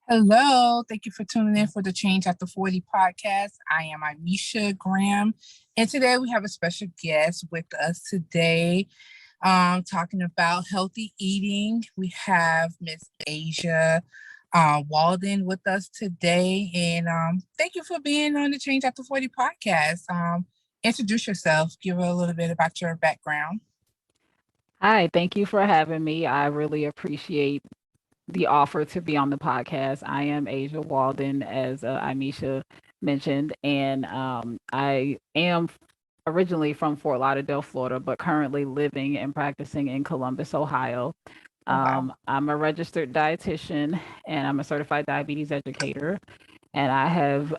Hello, thank you for tuning in for the Change After 40 podcast. I am Anisha Graham, and today we have a special guest with us today, talking about healthy eating. We have Miss Asia Walden with us today, and thank you for being on the Change After 40 podcast. Introduce yourself, give a little bit about your background. Hi, thank you for having me. I really appreciate the offer to be on the podcast. I am Asia Walden, as Amisha mentioned, and I am originally from Fort Lauderdale, Florida, but currently living and practicing in Columbus, Ohio. Oh, wow. I'm a registered dietitian and I'm a certified diabetes educator. And I have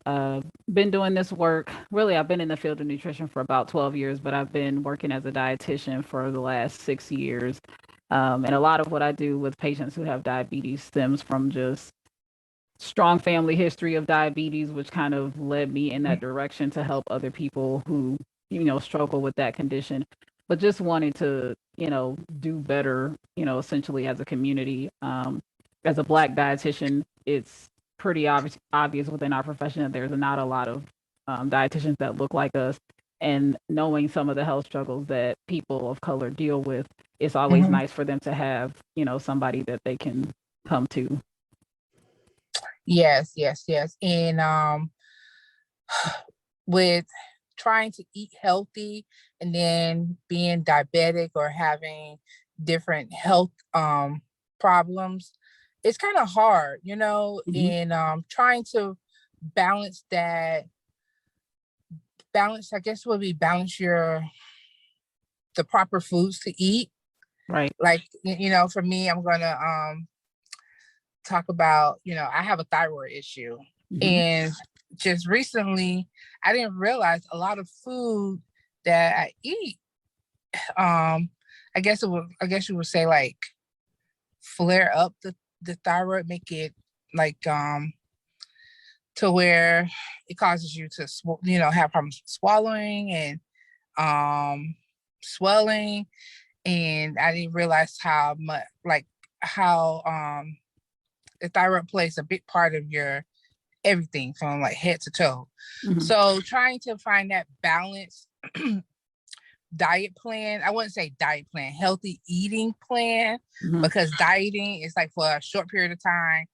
been doing this work. Really, I've been in the field of nutrition for about 12 years, but I've been working as a dietitian for the last 6 years. And a lot of what I do with patients who have diabetes stems from just strong family history of diabetes, which kind of led me in that direction to help other people who, struggle with that condition, but just wanting to, do better, essentially as a community. As a Black dietitian, it's pretty obvious within our profession that there's not a lot of dietitians that look like us. And knowing some of the health struggles that people of color deal with, it's always Mhm. nice for them to have, somebody that they can come to. Yes, yes, yes. And with trying to eat healthy and then being diabetic or having different health problems, it's kind of hard, Mhm. and trying to balance that balance, I guess, would be balance your the proper foods to eat. Right. Like, for me, I'm gonna talk about, I have a thyroid issue. Mhm. And just recently, I didn't realize a lot of food that I eat, um, I guess you would say, like, flare up the thyroid, make it like to where it causes you to have problems swallowing and um swelling. And I didn't realize how much, like, how the thyroid plays a big part of your everything from like head to toe. Mhm. So trying to find that balance diet plan, I wouldn't say diet plan, healthy eating plan, Mhm. because dieting is like for a short period of time.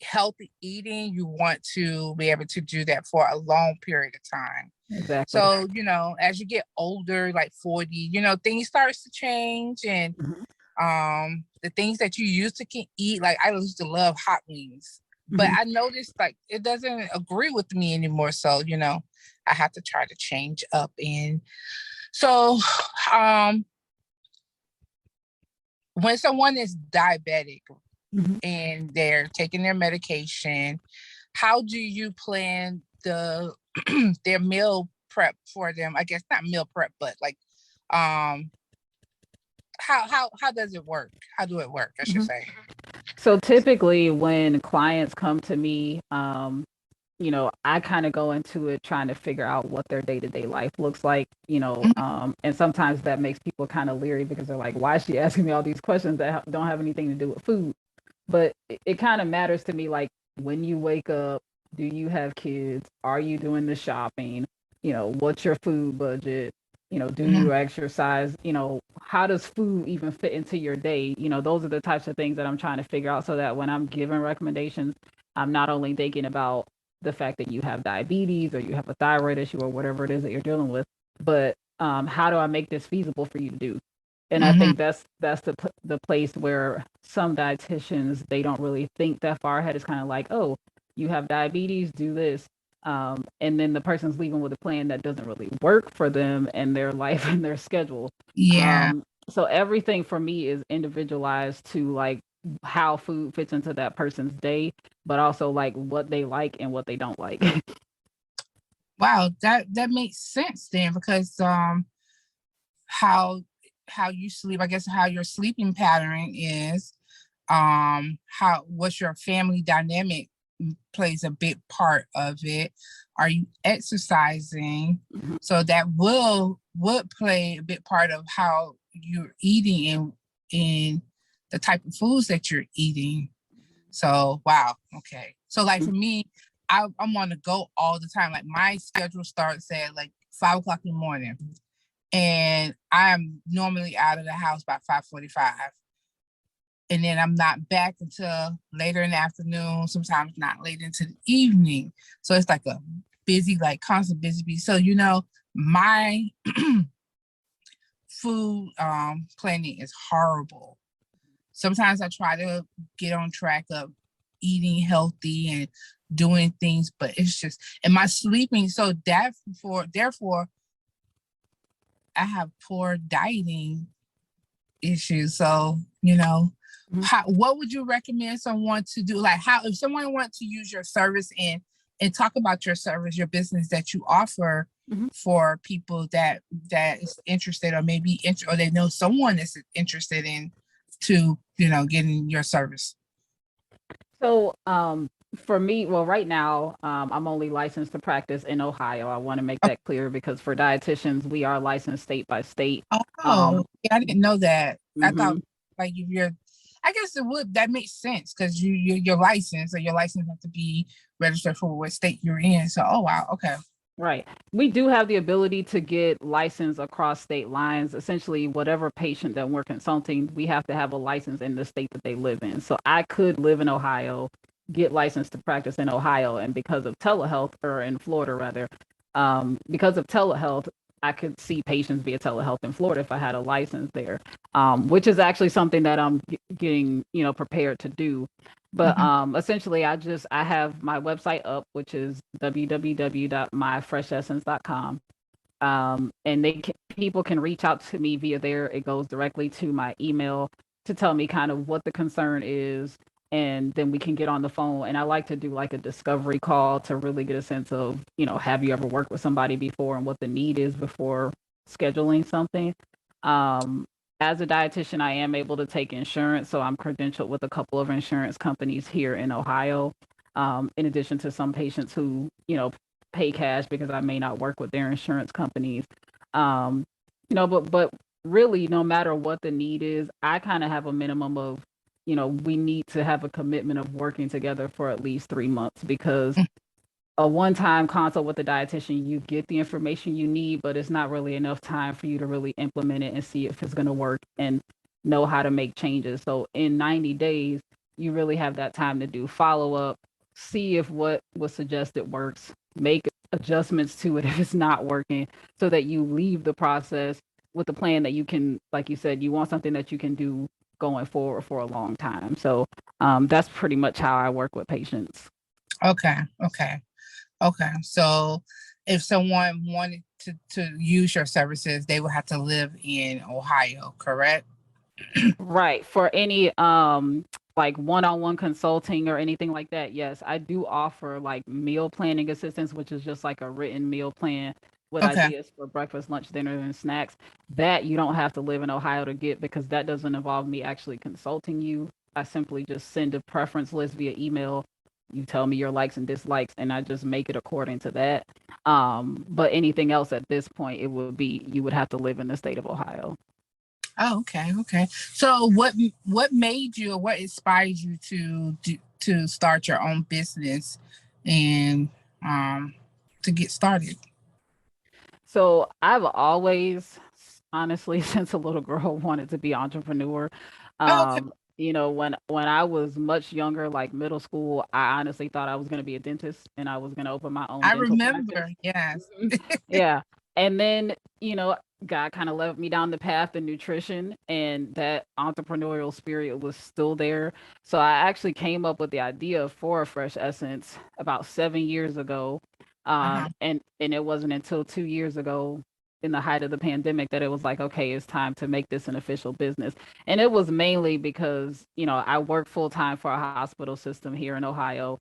Healthy eating, you want to be able to do that for a long period of time. Exactly. So, as you get older, like 40, things starts to change, and Mhm. the things that you used to can eat, like I used to love hot wings, but Mhm. I noticed like it doesn't agree with me anymore. So, I have to try to change up. And so um when someone is diabetic Mhm. and they're taking their medication, how do you plan their meal prep for them? I guess not meal prep, but like um how does it work? How do it work, I should Mhm. say? So typically, when clients come to me, I kind of go into it trying to figure out what their day to day life looks like, and sometimes that makes people kind of leery because they're like, why is she asking me all these questions that don't have anything to do with food? But it kind of matters to me, like when you wake up, do you have kids? Are you doing the shopping? What's your food budget? Do Mhm. you exercise? How does food even fit into your day? Those are the types of things that I'm trying to figure out so that when I'm giving recommendations, I'm not only thinking about the fact that you have diabetes or you have a thyroid issue or whatever it is that you're dealing with, but how do I make this feasible for you to do? And I Mhm. think that's the place where some dietitians, they don't really think that far ahead. It's kind of like, oh, you have diabetes, do this, and then the person's leaving with a plan that doesn't really work for them and their life and their schedule. Yeah. So everything for me is individualized to like how food fits into that person's day, but also like what they like and what they don't like. Wow, that makes sense then, because how how you sleep, I guess how your sleeping pattern is, how what's your family dynamic plays a big part of it. Are you exercising? Mhm. So that would play a big part of how you're eating and the type of foods that you're eating. So wow, okay. So like Mhm. for me, I'm on the go all the time. Like my schedule starts at like 5 o'clock in the morning, and I'm normally out of the house by 5:45, and then I'm not back until later in the afternoon. Sometimes not late into the evening. So it's like a busy, like constant busy. So my food planning is horrible. Sometimes I try to get on track of eating healthy and doing things, but it's just, and my sleeping. So therefore, I have poor dieting issues. So, Mhm. what would you recommend someone to do? Like, how, if someone wants to use your service and talk about your service, your business that you offer Mhm. for people that is interested, or maybe or they know someone that's interested in to getting your service. So, for me, well, right now, I'm only licensed to practice in Ohio. I want to make that clear because for dietitians, we are licensed state by state. Oh, yeah, I didn't know that. I thought Mhm. like if you're, I guess it would, that makes sense because your license, or your license have to be registered for what state you're in. So, oh wow, okay. Right. We do have the ability to get licensed across state lines. Essentially, whatever patient that we're consulting, we have to have a license in the state that they live in. So I could live in Ohio, get licensed to practice in Ohio, and because of telehealth, or in Florida rather, because of telehealth, I could see patients via telehealth in Florida if I had a license there, which is actually something that I'm getting, prepared to do. But Hmm. essentially, I have my website up, which is www.myfreshessence.com. And people can reach out to me via there. It goes directly to my email to tell me kind of what the concern is, and then we can get on the phone. And I like to do like a discovery call to really get a sense of, have you ever worked with somebody before and what the need is before scheduling something. Um, as a dietitian, I am able to take insurance, so I'm credentialed with a couple of insurance companies here in Ohio. In addition to some patients who, pay cash because I may not work with their insurance companies. Um, but really, no matter what the need is, I kind of have a minimum of, we need to have a commitment of working together for at least 3 months, because a one-time consult with a dietitian, you get the information you need, but it's not really enough time for you to really implement it and see if it's going to work and know how to make changes. So in 90 days, you really have that time to do follow-up, see if what was suggested works, make adjustments to it if it's not working, so that you leave the process with the plan that you can, like you said, you want something that you can do going forward for a long time. So that's pretty much how I work with patients. Okay, okay, okay. So, if someone wanted to use your services, they would have to live in Ohio, correct? Right. For any like one-on-one consulting or anything like that, yes, I do offer like meal planning assistance, which is just like a written meal plan with Okay, ideas for breakfast, lunch, dinner, and snacks. That you don't have to live in Ohio to get, because that doesn't involve me actually consulting you. I simply just send a preference list via email. You tell me your likes and dislikes, and I just make it according to that. But anything else at this point, it would be, you would have to live in the state of Ohio. oh, okay, okay. So, what made you, or what inspired you to start your own business and um to get started? So I've always, honestly, since a little girl, wanted to be an entrepreneur. Oh, okay. When I was much younger, like middle school, I honestly thought I was going to be a dentist and I was going to open my own I dental practice. remember. Yes. Mhm. Yeah. And then, God kind of led me down the path of nutrition, and that entrepreneurial spirit was still there. So I actually came up with the idea for a Fresh Essence about 7 years ago. Uh-huh. And it wasn't until 2 years ago, in the height of the pandemic, that it was like, okay, it's time to make this an official business. And it was mainly because, I work full time for a hospital system here in Ohio,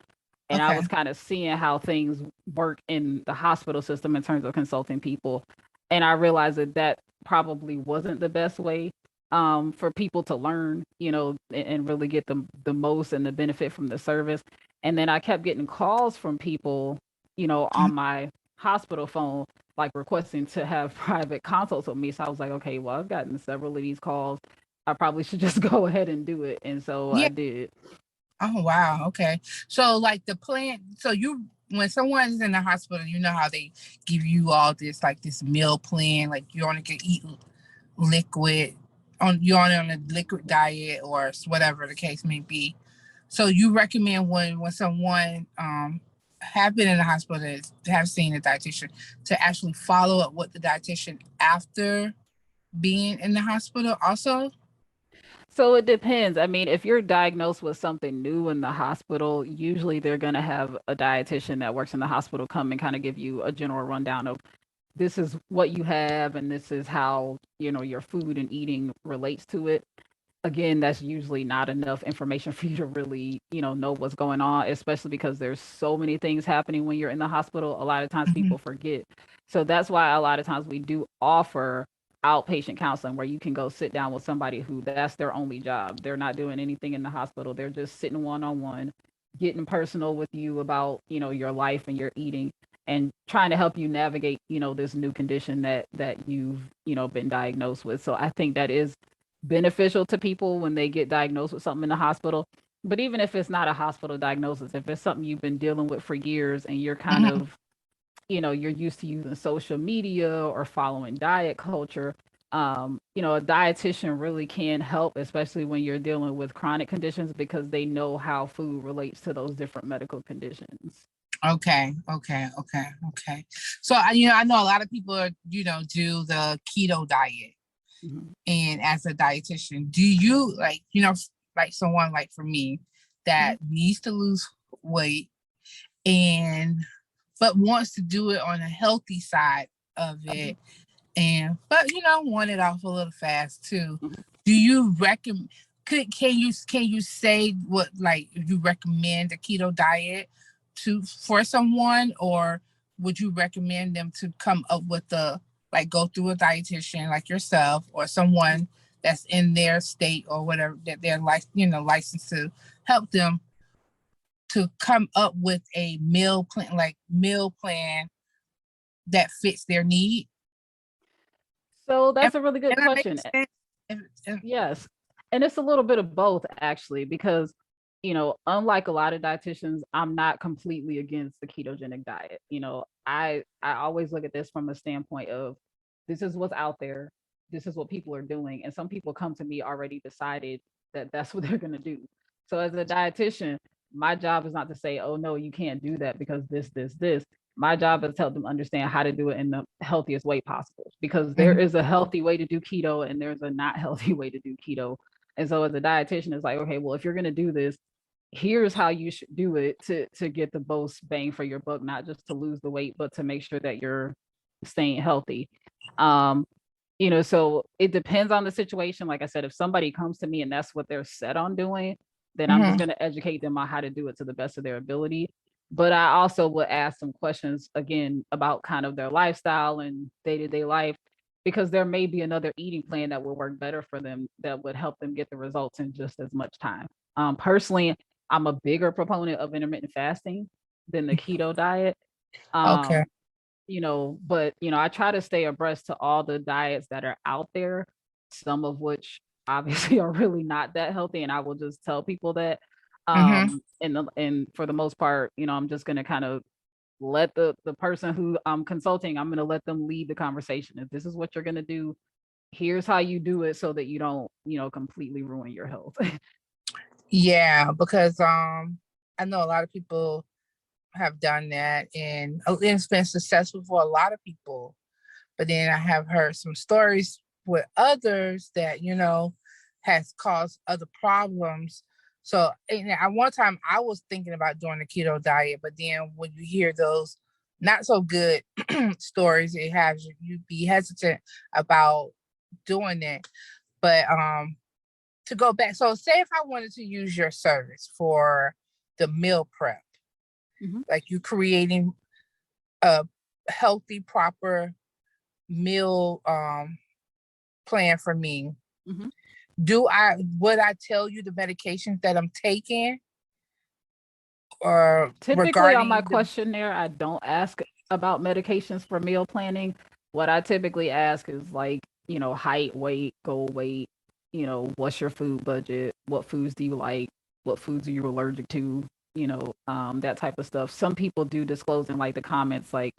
and I Okay. was kind of seeing how things work in the hospital system in terms of consulting people. And I realized that that probably wasn't the best way, for people to learn, and really get the most and the benefit from the service. And then I kept getting calls from people, Mhm. on my hospital phone, like requesting to have private consults with me. So I was like, okay, well, I've gotten several of these calls. I probably should just go ahead and do it. And so I Yeah. did. Oh wow. Okay. So like the plan. So you when someone's in the hospital, you know how they give you all this like this meal plan. Like you only can eat liquid on you're on a liquid diet or whatever the case may be. So you recommend when someone have been in the hospital to have seen a dietitian to actually follow up with the dietitian after being in the hospital also? So it depends. I mean, if you're diagnosed with something new in the hospital, usually they're going to have a dietitian that works in the hospital come and kind of give you a general rundown of this is what you have and this is how, your food and eating relates to it. Again, that's usually not enough information for you to really, know what's going on, especially because there's so many things happening when you're in the hospital. A lot of times Hmm. people forget. So that's why a lot of times we do offer outpatient counseling where you can go sit down with somebody who that's their only job. They're not doing anything in the hospital. They're just sitting one on one, getting personal with you about, your life and your eating and trying to help you navigate, this new condition that you've, been diagnosed with. So I think that is beneficial to people when they get diagnosed with something in the hospital. But even if it's not a hospital diagnosis, if it's something you've been dealing with for years and you're kind Hmm. of, you're used to using social media or following diet culture, a dietitian really can help, especially when you're dealing with chronic conditions because they know how food relates to those different medical conditions. Okay, okay, okay, okay. So I know a lot of people do the keto diet, Mhm. and as a dietitian, do you like someone like for me Mhm. that needs to lose weight and but wants to do it on a healthy side of Mhm. it, and but want it off a little fast too. Mhm. Do you recommend? Can you say what like if you recommend a keto diet to for someone, or would you recommend them to come up with the like go through a dietitian like yourself or someone that's in their state or whatever that they're like licensed to help them to come up with a meal plan that fits their need? So Am, that's a really good am I making question. sense? Yes. And it's a little bit of both actually, because, unlike a lot of dietitians, I'm not completely against the ketogenic diet. I always look at this from a standpoint of this is what's out there, this is what people are doing. And some people come to me already decided that that's what they're going to do. So as a dietitian, my job is not to say, oh no, you can't do that because this. My job is to help them understand how to do it in the healthiest way possible because there Mhm, is a healthy way to do keto and there's a not healthy way to do keto. And so as a dietitian, it's like, okay, well, if you're going to do this, here's how you should do it to get the most bang for your buck, not just to lose the weight, but to make sure that you're staying healthy. Um, so it depends on the situation. Like I said, if somebody comes to me and that's what they're set on doing, then I'm just mhm. going to educate them on how to do it to the best of their ability. But I also would ask some questions again about kind of their lifestyle and day-to-day life because there may be another eating plan that would work better for them that would help them get the results in just as much time. Personally, I'm a bigger proponent of intermittent fasting than the keto diet. Okay. Um, but I try to stay abreast to all the diets that are out there, some of which obviously are really not that healthy. And I will just tell people that. Mhm. And for the most part, I'm just gonna kind of let the person who I'm consulting, I'm gonna let them lead the conversation. If this is what you're gonna do, here's how you do it so that you don't, completely ruin your health. Yeah, because I know a lot of people have done that, and it's been successful for a lot of people. But then I have heard some stories with others that has caused other problems. So and at one time I was thinking about doing the keto diet, but then when you hear those not so good stories, it has you be hesitant about doing it. But to go back, so say if I wanted to use your service for the meal prep, Mhm. like you creating a healthy, proper meal plan for me, Mhm. do I would I tell you the medications that I'm taking or Typically on my regarding the questionnaire, I don't ask about medications for meal planning. What I typically ask is like, height, weight, goal weight, what's your food budget? What foods do you like? what foods are you allergic to, that type of stuff. Some people do disclose in like the comments, like,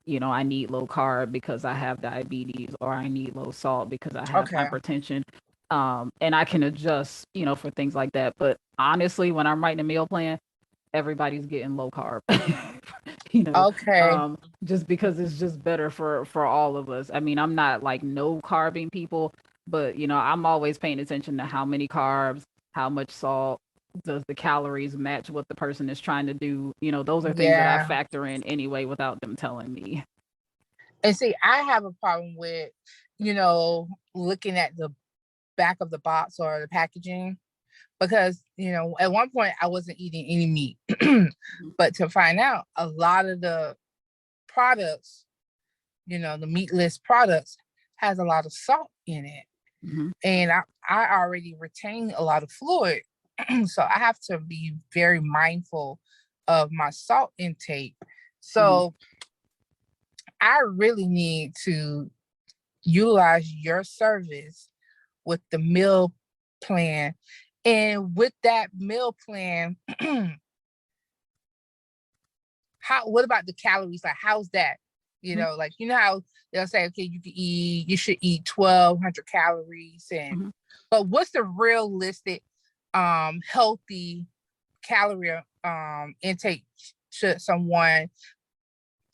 I need low carb because I have diabetes, or I need low salt because I have Okay. hypertension. And I can adjust, for things like that. But honestly, when I'm writing a meal plan, everybody's getting low carb. you know, Okay. just because it's just better for all of us. I mean, I'm not like no carbing people, but I'm always paying attention to how many carbs, how much salt, does the calories match what the person is trying to do. Those are things that I Yeah. factor in anyway without them telling me. And see, I have a problem with, looking at the back of the box or the packaging because, at one point I wasn't eating any meat. But to find out a lot of the products, the meatless products has a lot of salt in it. Mm-hmm. And I already retain a lot of fluid. So I have to be very mindful of my salt intake. Mm-hmm. So I really need to utilize your service with the meal plan. And with that meal plan, what about the calories? Like, how's that? Like, how they'll say, okay, you should eat 1,200 calories. Mm-hmm. But what's the realistic, healthy calorie, intake should someone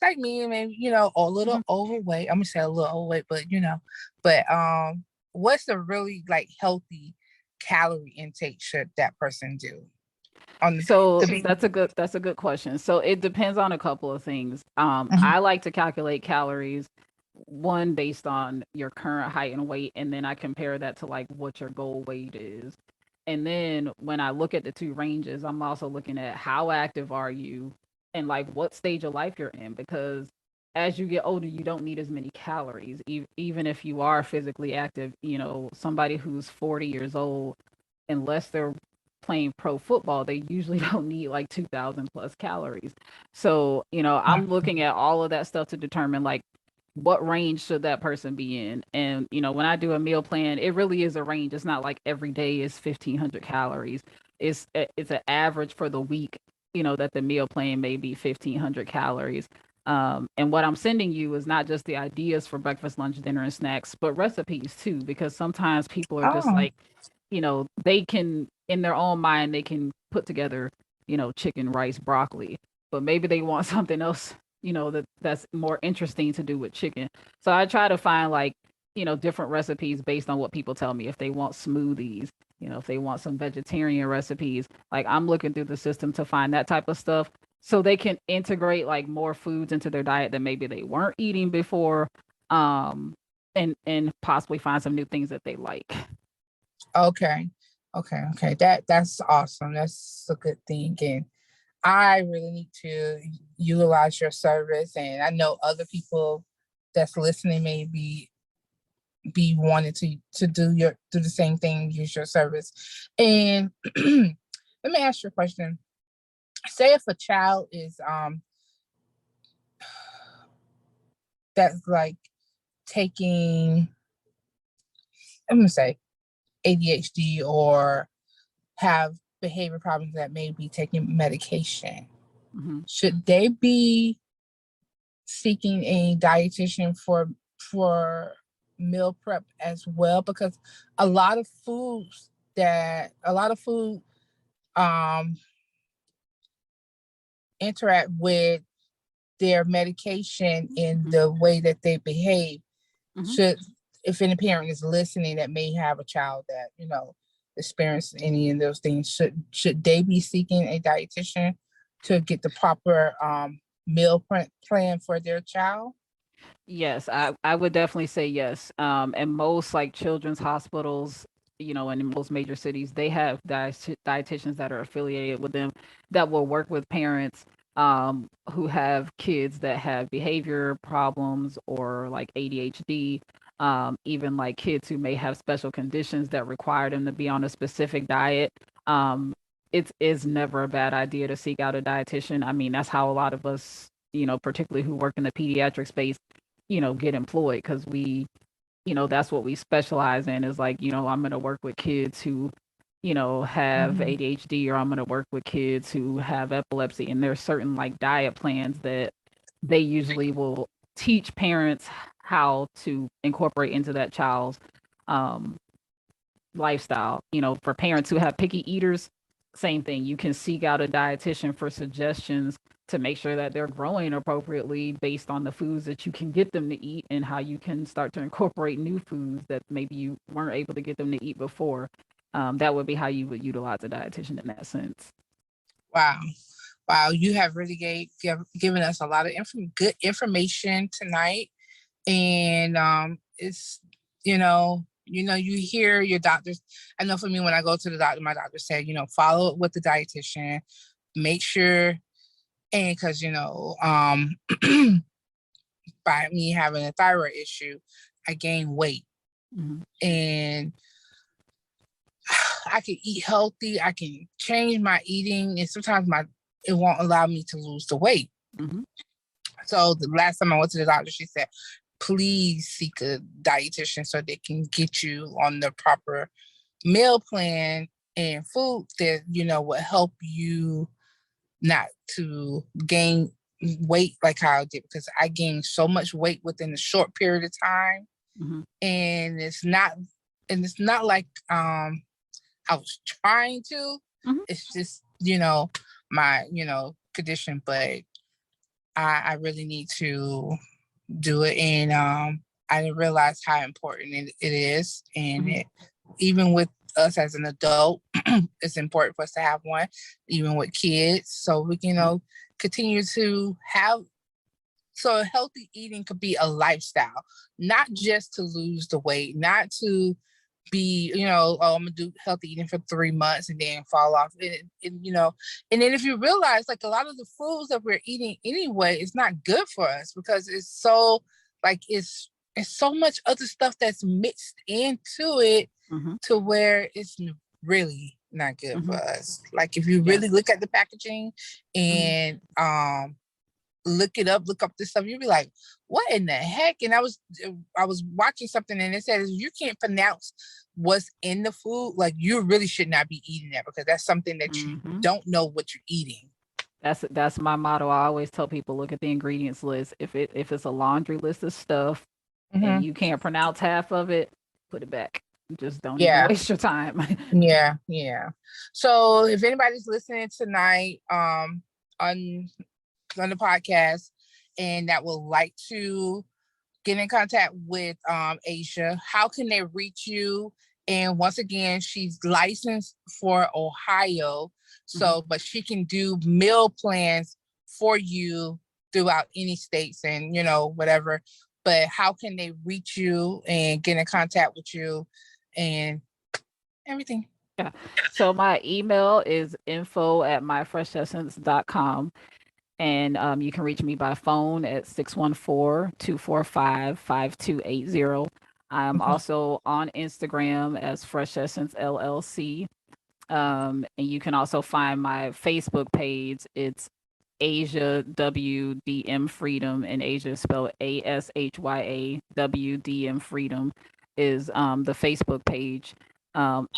like me, maybe, a little Mm-hmm. overweight. I'm gonna say a little overweight, but what's the really like healthy calorie intake should that person do on So to be that's a good question. So it depends on a couple of things. Mhm. I like to calculate calories, one based on your current height and weight, and then I compare that to like what your goal weight is. And then when I look at the two ranges, I'm also looking at how active are you and like what stage of life you're in, because as you get older, you don't need as many calories. Even if you are physically active, somebody who's 40 years old, unless they're playing pro football, they usually don't need like 2,000 plus calories. So, I'm looking at all of that stuff to determine like what range should that person be in. And, when I do a meal plan, it really is a range. It's not like every day is 1,500 calories. It's an average for the week, that the meal plan may be 1,500 calories. And what I'm sending you is not just the ideas for breakfast, lunch, dinner, and snacks, but recipes too, because sometimes people are just Oh, like, they can, in their own mind, they can put together, chicken, rice, broccoli, but maybe they want something else, that's more interesting to do with chicken. So I try to find like, different recipes based on what people tell me. If they want smoothies, if they want some vegetarian recipes, like I'm looking through the system to find that type of stuff so they can integrate like more foods into their diet that maybe they weren't eating before, um and possibly find some new things that they like. okay. Okay. That's awesome. That's a good thing. And I really need to utilize your service. And I know other people that's listening may be wanting to do the same thing, use your service. And let me ask you a question. Say if a child is that's like taking, I'm gonna say ADHD or have behavior problems that may be taking medication, Hmm. should they be seeking a dietitian for meal prep as well? Because a lot of a lot of food um interact with their medication in Hmm. the way that they behave. Hmm. Should, if any parent is listening that may have a child that experience any of those things, should they be seeking a dietitian to get the proper meal plan for their child? Yes, I would definitely say yes. And most like children's hospitals, and in most major cities, they have dietitians that are affiliated with them that will work with parents who have kids that have behavior problems or like ADHD, even like kids who may have special conditions that require them to be on a specific diet. Um, it is never a bad idea to seek out a dietitian. I mean, that's how a lot of us, particularly who work in the pediatric space, get employed because that's what we specialize in is like, I'm going to work with kids who have Mhm. ADHD, or I'm going to work with kids who have epilepsy. And there's certain like diet plans that they usually will teach parents how to incorporate into that child's um, lifestyle. For parents who have picky eaters, same thing. You can seek out a dietitian for suggestions to make sure that they're growing appropriately based on the foods that you can get them to eat, and how you can start to incorporate new foods that maybe you weren't able to get them to eat before. That would be how you would utilize a dietitian in that sense. Wow. Wow. You have really given us a lot of good information tonight. And it's, you hear your doctors. I know for me, when I go to the doctor, my doctor said, follow it with the dietitian, make sure, and because, by me having a thyroid issue, I gained weight. Mm-hmm. And I can eat healthy, I can change my eating, and sometimes it won't allow me to lose the weight. Mm-hmm. So the last time I went to the doctor, she said, please seek a dietitian so they can get you on the proper meal plan and food that, will help you not to gain weight like how I did, because I gained so much weight within a short period of time. Mm-hmm. And it's not like I was trying to. Mm-hmm. It's just, my, condition, but I really need to do it. And I didn't realize how important it is. And even with us as an adult, it's important for us to have one, even with kids, so we can, continue to have. So healthy eating could be a lifestyle, not just to lose the weight, not to be, oh, I'm gonna do healthy eating for 3 months and then fall off. And then if you realize, like, a lot of the foods that we're eating anyway, it's not good for us, because it's so, like, it's so much other stuff that's mixed into it, Mm-hmm. to where it's really not good Mm-hmm. for us. Like, if you really look at the packaging and look up this stuff, you'll be like, what in the heck? And I was watching something, and it said, you can't pronounce what's in the food, like, you really should not be eating that, because that's something that you don't know what you're eating. That's my motto. I always tell people, look at the ingredients list. If it's a laundry list of stuff and you can't pronounce half of it, put it back. Just don't even waste your time. Yeah. So if anybody's listening tonight on the podcast, and that would like to get in contact with Asia, how can they reach you? And once again, she's licensed for Ohio, so but she can do meal plans for you throughout any states and whatever. But how can they reach you and get in contact with you and everything? Yeah. So my email is info@myfreshessence.com. And you can reach me by phone at 614-245-5280. I'm also on Instagram as Fresh Essence LLC. And you can also find my Facebook page. It's Asia WDM Freedom, and Asia is spelled ASHYA WDM Freedom is the Facebook page.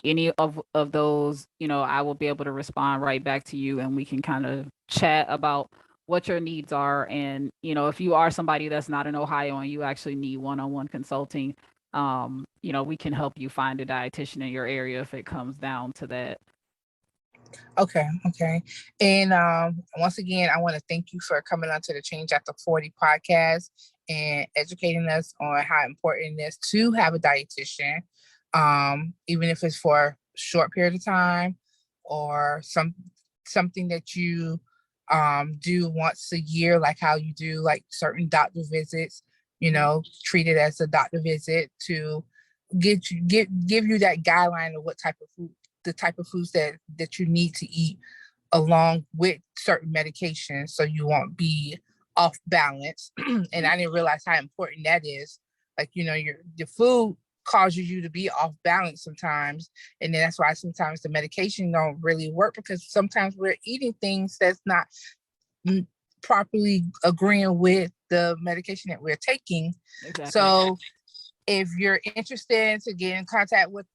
Any of those, I will be able to respond right back to you, and we can kind of chat about what your needs are. And if you are somebody that's not in Ohio and you actually need one-on-one consulting, we can help you find a dietitian in your area if it comes down to that. Okay. And once again, I want to thank you for coming on to the Change After 40 podcast and educating us on how important it is to have a dietitian, even if it's for a short period of time, or something that you do once a year, like how you do like certain doctor visits, treat it as a doctor visit to give you that guideline of what type of food, the type of foods that you need to eat, along with certain medications, so you won't be off balance. And I didn't realize how important that is. Like, your food causes you to be off balance sometimes. And then that's why sometimes the medication don't really work, because sometimes we're eating things that's not properly agreeing with the medication that we're taking. Exactly. So if you're interested to get in contact with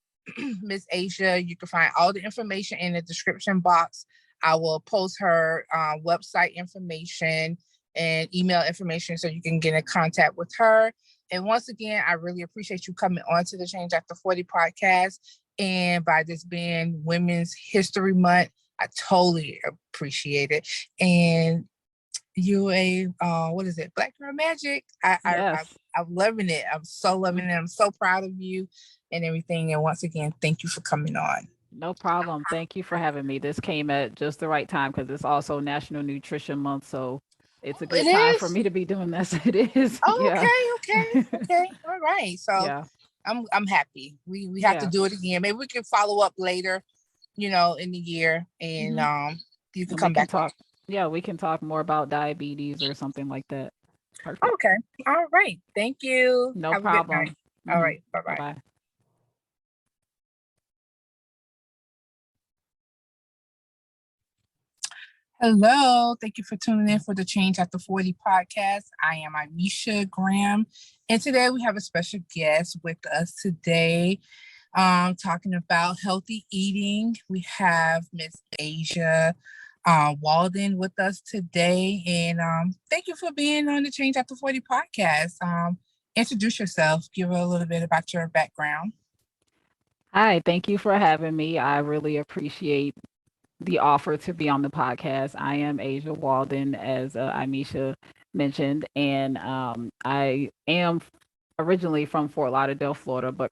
Miss Asia. You can find all the information in the description box. I will post her website information and email information so you can get in contact with her. And once again, I really appreciate you coming on to the Change After 40 podcast. And by this being Women's History Month, I totally appreciate it. And you what is it, Black Girl Magic? Yes. I'm loving it. I'm so loving it. I'm so proud of you and everything. And once again, thank you for coming on. No problem. Thank you for having me. This came at just the right time because it's also National Nutrition Month, so it's a It good time for is. me to be doing this. It is. Oh, Yeah. okay. All right. So Yeah. I'm happy. We have to Yeah. do it again. Maybe we can follow up later, in the year, and hmm you can And we come can back on. talk. Yeah, we can talk more about diabetes or something like that. Perfect. Okay. All right. Thank you. No Have a good night. problem. All right. Bye Bye bye. bye. Hello. Thank you for tuning in for the Change After 40 podcast. I am Aisha Graham, and today we have a special guest with us today, talking about healthy eating. We have Miss Asia Walden with us today, and thank you for being on the Change After 40 podcast. Introduce yourself, give a little bit about your background. Hi, thank you for having me. I really appreciate the offer to be on the podcast. I am Asia Walden, as Amisha mentioned, and I am originally from Fort Lauderdale, Florida, but